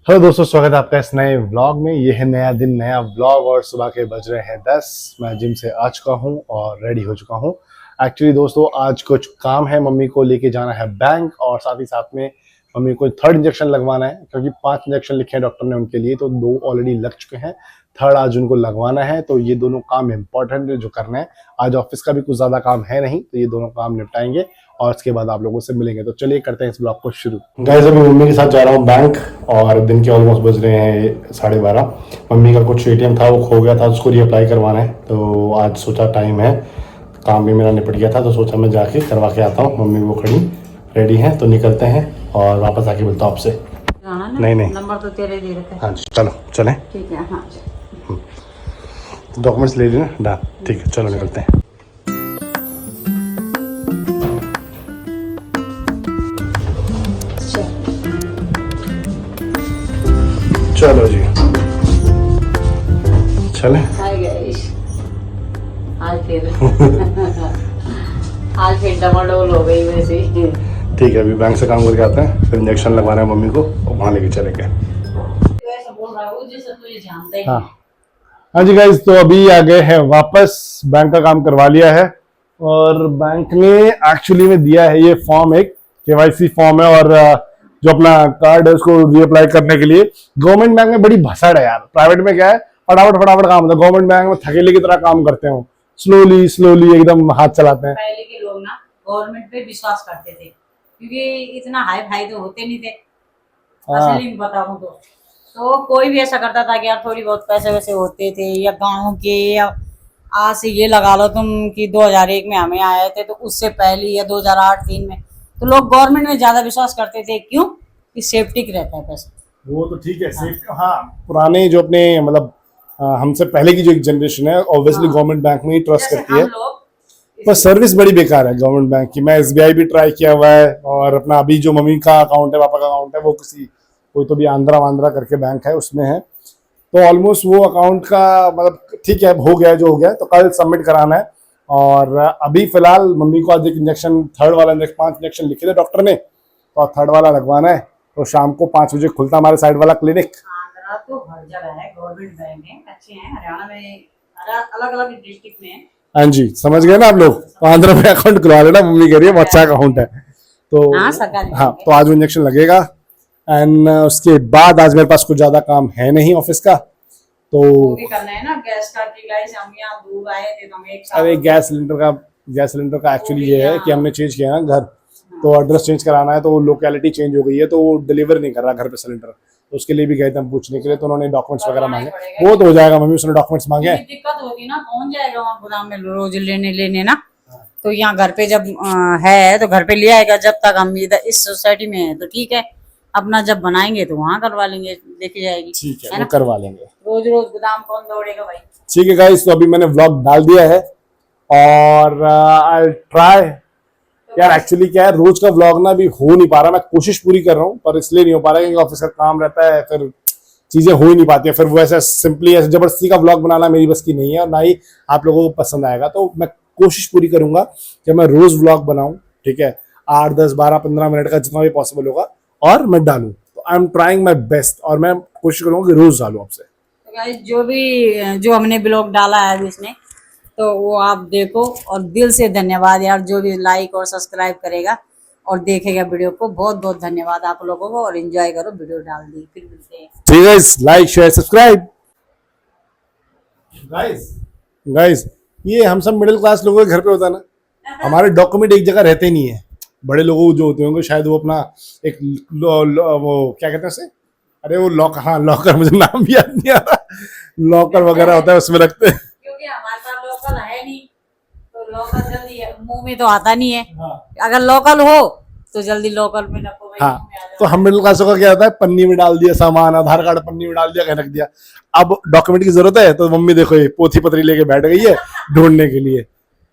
Hello दोस्तों, स्वागत है आपका इस नए व्लॉग में। ये है नया दिन, नया व्लॉग और सुबह के बज रहे हैं 10। मैं जिम से आ चुका हूँ और रेडी हो चुका हूँ। एक्चुअली दोस्तों, आज कुछ काम है। मम्मी को लेके जाना है बैंक और साथ ही साथ में मम्मी को थर्ड इंजेक्शन लगवाना है, क्योंकि 5 इंजेक्शन लिखे हैं डॉक्टर ने उनके लिए, तो 2 ऑलरेडी लग चुके हैं, थर्ड आज उनको लगवाना है। तो ये दोनों काम इंपॉर्टेंट है जो करना है। आज ऑफिस का भी कुछ ज़्यादा काम है नहीं, तो ये दोनों काम निपटाएंगे और उसके बाद आप लोगों से मिलेंगे। तो चलिए करते हैं इस ब्लॉग को शुरू। गाइस, अभी मम्मी के साथ जा रहा हूँ बैंक और दिन के ऑलमोस्ट बज रहे हैं 12:30। मम्मी का कुछ एटीएम था वो खो गया था, उसको रीअप्लाई करवाना है। तो आज सोचा टाइम है, काम भी मेरा निपट गया था, तो सोचा मैं जाके करवा के आता हूँ। मम्मी वो खड़ी रेडी हैं, तो निकलते हैं और वापस आके मिलता हूँ आपसे। नहीं नंबर तो तेरे दे रखे। हाँ जी, चलो चलें। ठीक है, हाँ डॉक्यूमेंट्स ले लेना डन। ठीक है, चलो निकलते हैं। चलो जी, चलें। आज फिर डबल हो गई वैसे। ठीक है, अभी बैंक से काम करके आते हैं, फिर इंजेक्शन लगवाना है मम्मी को और वहाँ लेके चलेंगे। ऐसा बोल रहा हूँ जैसे तुझे जानता ही नहीं। हाँ जी गाइज, तो अभी आ गए हैं वापस। बैंक का काम करवा लिया है और बैंक ने एक्चुअली में दिया है ये फॉर्म, एक केवाईसी फॉर्म है और जो अपना कार्ड है उसको रीअप्लाई करने के लिए। गवर्नमेंट बैंक में बड़ी भसड़ है यार। प्राइवेट में क्या है, फटाफट फटाफट काम होता है। गवर्नमेंट बैंक में थकेली की तरह काम करते हो, स्लोली स्लोली एकदम हाथ चलाते हैं। पहले के लोग ना गवर्नमेंट पे विश्वास करते थे, क्योंकि इतना हाई फाई तो होते नहीं थे। असली में बताऊं तो कोई भी ऐसा करता था कि यार थोड़ी बहुत पैसे वैसे होते थे, या गाँव के, या आज से ये लगा लो तुम कि 2001 में हमें आए थे, तो उससे पहले या 2008-3 में तो लोग गवर्नमेंट में ज्यादा विश्वास करते थे। क्यों? कि सेफ्टी रहता है पैसा। वो तो ठीक है, सेफ्टी। हाँ, पुराने जो अपने मतलब हमसे पहले की जो एक जनरेशन है, ऑब्वियसली गवर्नमेंट बैंक में ही ट्रस्ट करती है, पर सर्विस बड़ी बेकार है गवर्नमेंट बैंक की। मैं एसबीआई भी ट्राई किया हुआ है और अपना अभी जो मम्मी का अकाउंट है, पापा का अकाउंट है, वो कोई तो भी आंध्रा वांद्रा करके बैंक है, उसमें है। तो ऑलमोस्ट वो अकाउंट का मतलब ठीक है, हो गया जो हो गया, तो कल सबमिट कराना है। और अभी फिलहाल मम्मी को आज एक इंजेक्शन, थर्ड वाला इंजेक्शन, 5 इंजेक्शन लिखे थे डॉक्टर ने, तो थर्ड वाला लगवाना है। तो शाम को 5 बजे खुलता हमारे साइड वाला क्लिनिक। आंध्रा तो हर जगह है, गवर्नमेंट बैंक है, अच्छे हैं। हरियाणा में अलग अलग डिस्ट्रिक्ट में। हाँ जी, समझ गए ना आप लोग। तो आंध्र में अकाउंट खुलवा लेना, मम्मी कह रही है अच्छा अकाउंट है। तो हाँ, तो आज वो इंजेक्शन लगेगा। एंड उसके बाद आज मेरे पास कुछ ज्यादा काम है नहीं ऑफिस का, तो वो भी करना है ना गैस का। कि गाइस हम यहाँ दूर आए थे तो हम एक साथ। अरे गैस सिलेंडर का एक्चुअली ये है कि हमने चेंज किया है ना घर, तो एड्रेस चेंज कराना है, तो लोकेलिटी चेंज हो गई है, तो वो डिलीवर नहीं कर रहा घर पे सिलेंडर। तो उसके लिए भी गए थे हम पूछने के लिए, तो उन्होंने डॉक्यूमेंट्स वगैरह मांगे। वो तो हो जाएगा मम्मी, उसने डॉक्यूमेंट्स मांगे हैं। दिक्कत होती ना, कौन जाएगा वहाँ गोदाम में रोज लेने ना। तो यहाँ घर पे जब है तो घर पे ले आएगा। जब तक हम इधर इस सोसाइटी में है तो ठीक है, अपना जब बनाएंगे तो वहाँ करवा लेंगे, देखी जाएगी। ठीक है, वो करवा लेंगे। रोज रोज गोदाम कौन दौड़ेगा भाई। ठीक है गाइस, तो अभी मैंने व्लॉग डाल दिया है और आई ट्राई। यार एक्चुअली क्या है, रोज का व्लॉग ना भी हो नहीं पा रहा। मैं कोशिश पूरी कर रहा हूँ, पर इसलिए नहीं हो पा रहा क्योंकि ऑफिस का काम रहता है, फिर चीजें हो ही नहीं पाती है। फिर वो ऐसा सिंपली ऐसे जबरदस्ती का व्लॉग बनाना मेरी बस की नहीं है, और ना ही आप लोगों को पसंद आएगा। तो मैं कोशिश पूरी करूंगा कि मैं रोज व्लॉग बनाऊं, ठीक है, 8, 10, 12, 15 मिनट का जितना भी पॉसिबल होगा, और मैं डालूं। तो I am trying my best और मैं कोशिश करूंगा कि रोज डालूं आपसे। तो गाइस, जो हमने ब्लॉग डाला है अभी इसमें, तो वो आप देखो। और दिल से धन्यवाद यार, जो भी लाइक और सब्सक्राइब करेगा और देखेगा वीडियो को, बहुत बहुत धन्यवाद आप लोगों को। और एंजॉय करो, वीडियो डाल दी, फिर मिलते हैं। ठीक है, लाइक शेयर सब्सक्राइब। गाइस ये हम सब मिडिल क्लास लोगों के घर पे होता है ना, हमारे डॉक्यूमेंट एक जगह रहते नहीं है। बड़े लोगों जो होते होंगे शायद वो अपना एक वो क्या कहते हैं उसे, अरे वो लॉकर, हाँ लॉकर, मुझे नाम भी याद नहीं आ रहा, लॉकर वगैरह होता है, उसमें रखते हैं। क्योंकि हमारे पास लोकल है नहीं, तो लोकल जल्दी मुंह में तो आता नहीं है। अगर लोकल हो तो जल्दी लोकल में रखो भाई। हाँ, तो हम मिडिल क्लासों का क्या होता है, पन्नी में डाल दिया सामान, आधार कार्ड पन्नी में डाल दिया, कहीं रख दिया। अब डॉक्यूमेंट की जरूरत है तो मम्मी देखो ये पोथी पत्री लेके बैठ गई है ढूंढने के लिए।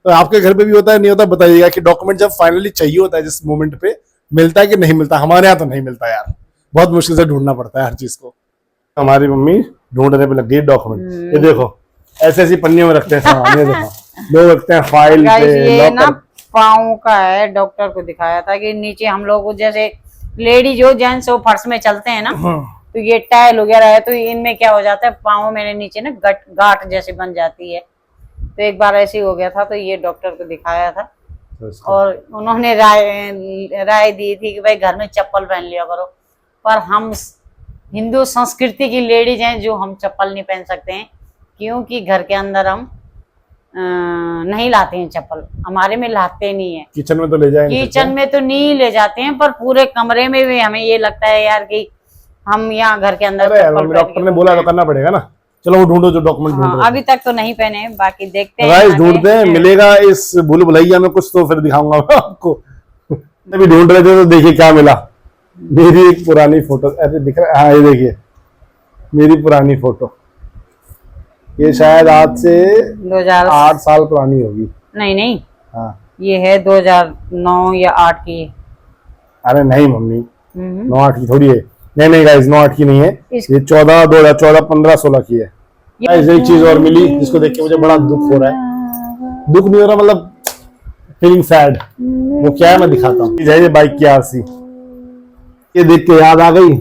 तो आपके घर पे भी होता है नहीं होता, बताइएगा कि डॉक्यूमेंट जब फाइनली चाहिए होता है जिस मोमेंट पे, मिलता है कि नहीं मिलता। हमारे यहाँ तो नहीं मिलता यार, बहुत मुश्किल से ढूंढना पड़ता है हर चीज को। हमारी मम्मी ढूंढने पे लग गई डॉक्यूमेंट। ये देखो ऐसे ऐसी पन्नियों में रखते हैं सामान, ये देखो लोग रखते हैं फाइल पे, लॉकर। पाँव का है, डॉक्टर को दिखाया था कि नीचे हम लोग जैसे लेडीज हो जेंट्स हो फर्श में चलते हैं ना, तो ये टाइल वगैरह है तो इनमें क्या हो जाता है, पाँव में नीचे ना गांठ जैसी बन जाती है। तो एक बार ऐसे ही हो गया था, तो ये डॉक्टर को दिखाया था और उन्होंने राय दी थी कि भाई घर में चप्पल पहन लिया करो। पर हम हिंदू संस्कृति की लेडीज हैं जो हम चप्पल नहीं पहन सकते हैं, क्योंकि घर के अंदर हम नहीं लाते हैं चप्पल, हमारे में लाते नहीं है। किचन में तो ले जाएंगे, किचन में तो नहीं ले जाते हैं, पर पूरे कमरे में भी हमें ये लगता है यार कि हम यहाँ घर के अंदर डॉक्टर ने बोला तो करना पड़ेगा ना। चलो वो ढूंढो जो डॉक्यूमेंट ढूंढो। हाँ, अभी तक तो नहीं पहने, बाकी देखते हैं। गाइस ढूंढते हैं, मिलेगा इस भूल भुलैया में कुछ तो फिर दिखाऊंगा आपको। अभी ढूंढ रहे थे तो देखिए क्या मिला। मेरी एक पुरानी फोटो ऐसे दिख रहा है। हाँ ये देखिए मेरी पुरानी फोटो, ये शायद आज से 2008 साल पुरानी होगी। नहीं हाँ ये है 2009 या 8 की। अरे नहीं मम्मी, 9-8 की थोड़ी है। नहीं गाइस 9-8 की नहीं है, ये 2014, 15, 16 की है। गाइस एक चीज और मिली जिसको देख के मुझे बड़ा दुख हो रहा है। दुख नहीं हो रहा, मतलब फीलिंग सैड। वो क्या है मैं दिखाता हूँ। ये बाइक की आरसी, ये देख के याद आ गई,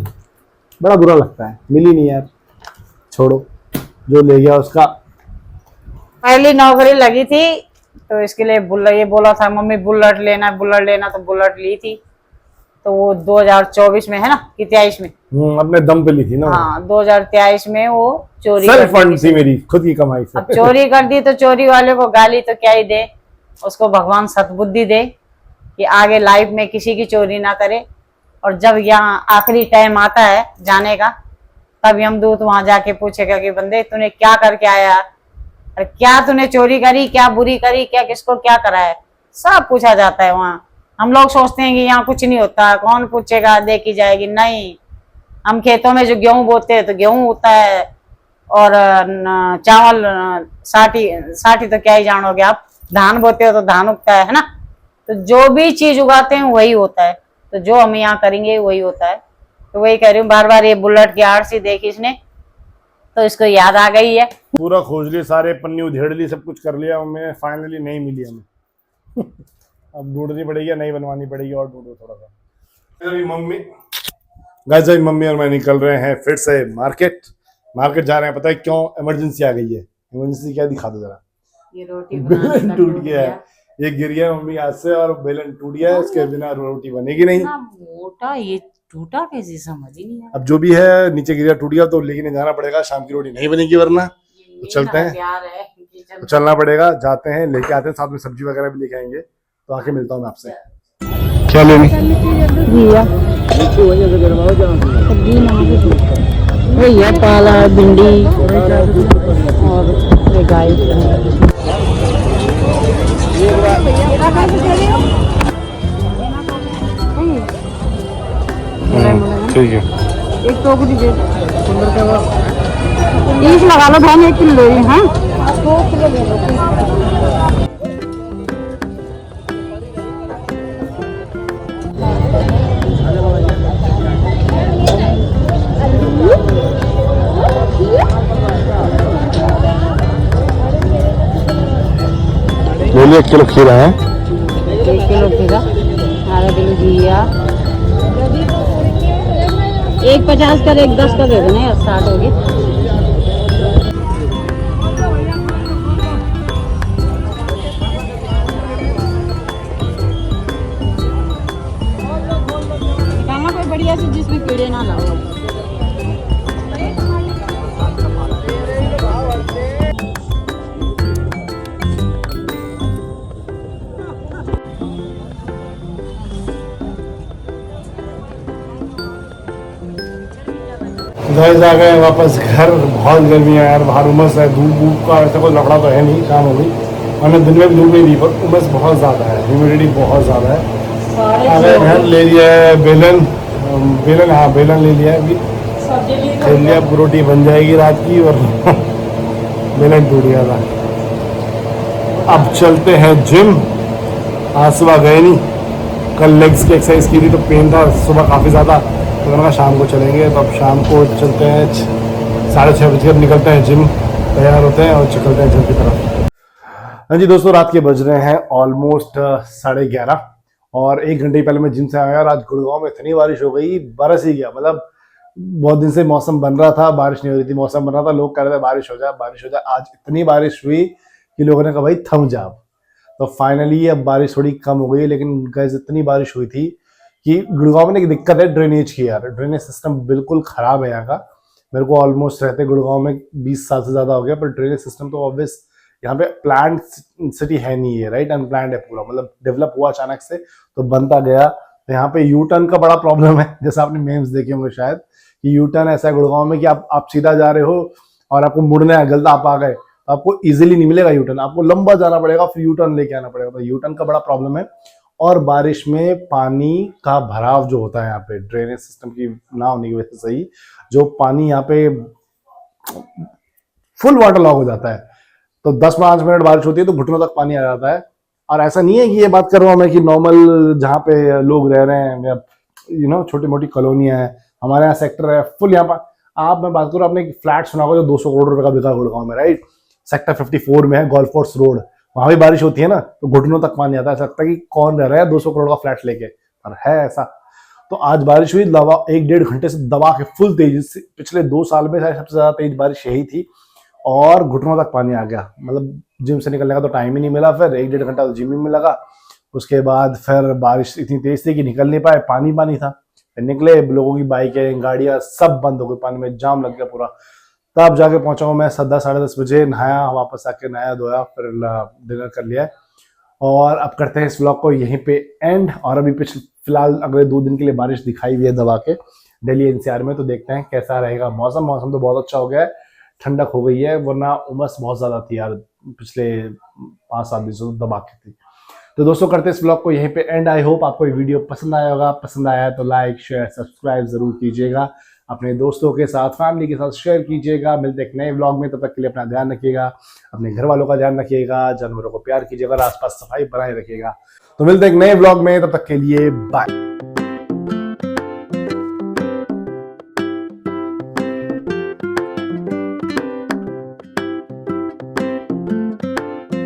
बड़ा बुरा लगता है। मिली नहीं यार, छोड़ो, जो ले गया उसका। पहली नौकरी लगी थी तो इसके लिए ये बोला था मम्मी बुलेट लेना, बुलेट लेना, तो बुलेट ली थी। तो वो 2024 में है ना कि 23 में, अपने दम पे ली थी ना। हाँ 2023 में वो चोरी सेल्फ फंड थी मेरी खुद की कमाई से। अब चोरी कर दी तो चोरी वाले को गाली तो क्या ही दे, उसको भगवान सद्बुद्धि दे कि आगे लाइफ में किसी की चोरी ना करे। और जब यहाँ आखिरी टाइम आता है जाने का, तब यमदूत वहां जाके पूछेगा कि बंदे तूने क्या करके आया, और क्या तूने चोरी करी, क्या बुरी करी, क्या किसको क्या करा है, सब पूछा जाता है वहाँ। हम लोग सोचते हैं कि यहाँ कुछ नहीं होता, कौन पूछेगा, देखी जाएगी। नहीं, हम खेतों में जो गेहूं बोते हैं तो गेहूं होता है, और चावल साठी तो क्या ही जानोगे आप, धान बोते हो तो धान उगता है ना। तो जो भी चीज उगाते हैं वही होता है, तो जो हम यहाँ करेंगे वही होता है। तो वही कह रही हूँ, बार बार ये बुलेट की आरसी देखी इसने तो इसको याद आ गई है। पूरा खोज लिए, सारे पन्नी उधेड़ ली, सब कुछ कर लिया हमने, फाइनली नहीं मिली हमें। अब ढूंढनी पड़ेगी, नहीं बनवानी पड़ेगी, और ढूंढो थोड़ा सा। अभी मम्मी और मैं निकल रहे हैं फिर से मार्केट जा रहे हैं। पता है क्यों? इमरजेंसी आ गई है। इमरजेंसी क्या, दिखा दो जरा। ये रोटी बेलन टूट गया है, ये गिर गया मम्मी हाथ से और बेलन टूट गया है। इसके बिना रोटी बनेगी नहीं। मोटा ये टूटा कैसे, समझ ही नहीं। अब जो भी है, नीचे गिर गया, टूट गया, तो लेके जाना पड़ेगा। शाम की रोटी नहीं बनेगी वरना। तो चलते हैं, तो चलना पड़ेगा, जाते हैं, लेके आते हैं, साथ में सब्जी वगैरह भी लेके आएंगे। तो आके मिलता हूँ मैं आपसे। क्या लेनी? भैया पाला, भिंडी और गाय। ठीक है, एक टोकरी दे, 30 लगा लो बहन, 1 किलो ले। हाँ 2 किलो दे दो। बोलिए 1 किलो खीरा है, 1 किलो खीरा, आधा किलो घिया, 1,50 का, 1,10 का दे देना यार, 60 होगी। निकालना कोई बढ़िया सी जिसमें कीड़े ना लाओ। गाइस आ गए वापस घर। बहुत गर्मी है यार, बाहर उमस है, धूप का ऐसा कोई लफड़ा तो है नहीं, शाम हो गई। हमने दिन में भी धूप नहीं दी, पर उमस बहुत ज़्यादा है, ह्यूमिडिटी बहुत ज़्यादा है। आ गए घर, ले लिया है बेलन, हाँ बेलन ले लिया है अभी, खेल लिया। रोटी बन जाएगी रात की, और बेलन टूट गया था। अब चलते हैं जिम। आज सुबह गए नहीं, कल लेग्स की एक्सरसाइज की थी तो पेन था सुबह काफ़ी ज़्यादा, तो मैंने कहा शाम को चलेंगे। तो अब शाम को चलते हैं, 6:30 बजे निकलते हैं जिम, तैयार होते हैं और चलते हैं जिम की तरफ। हाँ जी दोस्तों, रात के बज रहे हैं ऑलमोस्ट 11:30, और 1 घंटे पहले मैं जिम से आया। और आज गुड़गांव में इतनी बारिश हो गई, बरस ही गया, मतलब बहुत दिन से मौसम बन रहा था, बारिश नहीं हो रही थी, मौसम बन रहा था, लोग कह रहे थे बारिश हो जाए बारिश हो जाए। आज इतनी बारिश हुई कि लोगों ने कहा भाई थम जा। तो फाइनली अब बारिश थोड़ी कम हो गई है, लेकिन गाइस इतनी बारिश हुई थी कि गुड़गांव में एक दिक्कत है ड्रेनेज की यार। ड्रेनेज सिस्टम बिल्कुल खराब है यहाँ का। मेरे को ऑलमोस्ट रहते गुड़गांव में 20 साल से ज्यादा हो गया, पर ड्रेनेज सिस्टम तो ऑब्वियस यहाँ पे प्लान्ड सिटी है नहीं है, राइट, अनप्लान्ड है पूरा, मतलब डेवलप हुआ अचानक से तो बनता गया। तो यहाँ पे यू टर्न का बड़ा प्रॉब्लम है, जैसे आपने मेम्स देखे होंगे शायद, कि यू टर्न ऐसा है गुड़गांव में कि आप सीधा जा रहे हो और आपको मुड़ना है, गलत आप आ गए तो आपको इजीली नहीं मिलेगा यू टर्न, आपको लंबा जाना पड़ेगा, फिर यू टर्न लेके आना पड़ेगा। तो यू टर्न का बड़ा प्रॉब्लम है। और बारिश में पानी का भराव जो होता है यहाँ पे, ड्रेनेज सिस्टम की ना होने की वजह से सही, जो पानी यहाँ पे फुल वाटर लॉक हो जाता है। तो 10-5 मिनट बारिश होती है तो घुटनों तक पानी आ जाता है। और ऐसा नहीं है कि ये बात कर रहा हूँ मैं कि नॉर्मल जहाँ पे लोग रह रहे हैं या छोटी मोटी कॉलोनियां है, हमारे यहाँ सेक्टर है फुल। यहाँ पर आप, मैं बात करूँ, आपने एक फ्लैट सुना होगा जो 200 करोड़ रुपए का बिका गुड़गांव में, राइट, सेक्टर 54 में है, गोल्फ कोर्स रोड। वहां भी बारिश होती है ना तो घुटनों तक पानी आता है, ऐसा लगता है कि कौन रह रहा है 200 करोड़ का फ्लैट लेके, पर है ऐसा। तो आज बारिश हुई, दबा 1-1.5 घंटे से दबा के फुल तेजी से, पिछले 2 साल में सबसे ज्यादा तेज बारिश यही थी, और घुटनों तक पानी आ गया। मतलब जिम से निकलने का तो टाइम ही नहीं मिला, फिर 1-1.5 घंटा तो जिम में लगा। उसके बाद फिर बारिश इतनी तेज थी कि निकल नहीं पाए, पानी पानी था। फिर निकले, लोगों की बाइकें गाड़ियां सब बंद हो गई, पानी में जाम लग गया पूरा। तब जाके पहुंचा हूँ मैं 10-10 बजे, नहाया, वापस आके नहाया धोया, फिर डिनर कर लिया। और अब करते हैं इस व्लॉग को यहीं पे एंड। और अभी फिलहाल अगले 2 दिन के लिए बारिश दिखाई हुई है दबा के दिल्ली एनसीआर में, तो देखते हैं कैसा रहेगा मौसम। मौसम तो बहुत अच्छा हो गया है, ठंडक हो गई है, वरना उमस बहुत ज्यादा थी यार, पिछले 5-7 दिन से दबा के थी। तो दोस्तों करते हैं इस ब्लॉग को यहीं पे एंड। आई होप आपको ये वीडियो पसंद आया होगा, पसंद आया तो लाइक शेयर सब्सक्राइब जरूर कीजिएगा, अपने दोस्तों के साथ फैमिली के साथ शेयर कीजिएगा। मिलते हैं एक नए ब्लॉग में, तब तक के लिए अपना ध्यान रखिएगा, अपने घर वालों का ध्यान रखिएगा, जानवरों को प्यार कीजिएगा और आसपास सफाई बनाए रखिएगा। तो मिलते हैं एक नए ब्लॉग में, तब तक के लिए बाय।